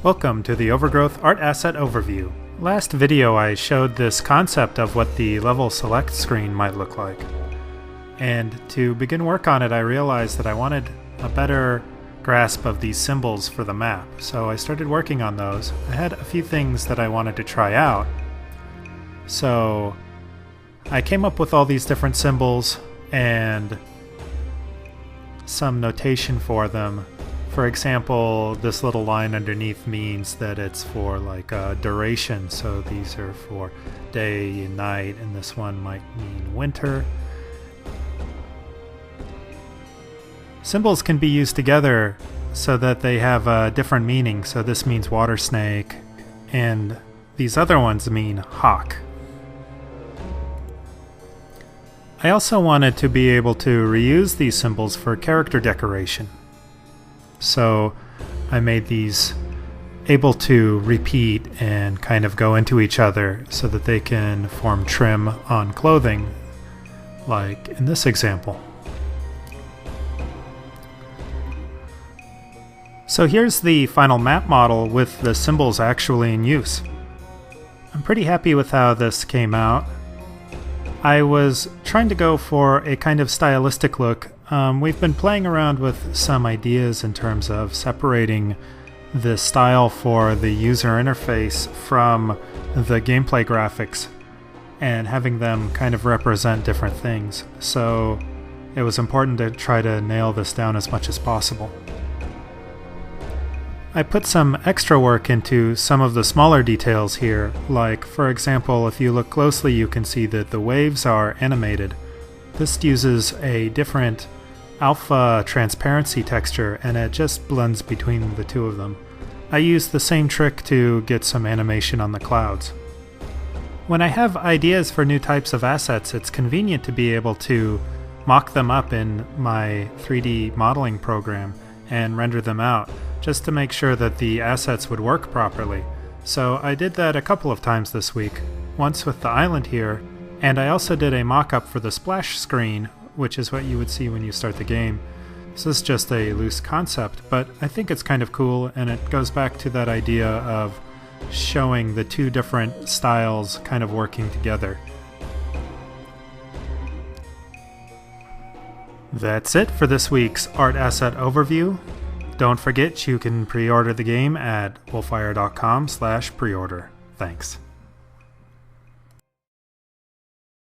Welcome to the Overgrowth Art Asset Overview. Last video I showed this concept of what the level select screen might look like. And to begin work on it, I realized that I wanted a better grasp of these symbols for the map. So I started working on those. I had a few things that I wanted to try out. So I came up with all these different symbols and some notation for them. For example, this little line underneath means that it's for like a duration, so these are for day and night, and this one might mean winter. Symbols can be used together so that they have a different meaning, so this means water snake, and these other ones mean hawk. I also wanted to be able to reuse these symbols for character decoration. So I made these able to repeat and kind of go into each other so that they can form trim on clothing, like in this example. So here's the final map model with the symbols actually in use. I'm pretty happy with how this came out. I was trying to go for a kind of stylistic look. We've been playing around with some ideas in terms of separating the style for the user interface from the gameplay graphics and having them kind of represent different things. So it was important to try to nail this down as much as possible. I put some extra work into some of the smaller details here, like for example, if you look closely you can see that the waves are animated. This uses a different alpha transparency texture and it just blends between the two of them. I used the same trick to get some animation on the clouds. When I have ideas for new types of assets, it's convenient to be able to mock them up in my 3D modeling program and render them out, just to make sure that the assets would work properly. So I did that a couple of times this week, once with the island here, and I also did a mock-up for the splash screen, which is what you would see when you start the game. This is just a loose concept, but I think it's kind of cool, and it goes back to that idea of showing the two different styles kind of working together. That's it for this week's Art Asset Overview. Don't forget you can pre-order the game at wolfire.com/preorder. Thanks.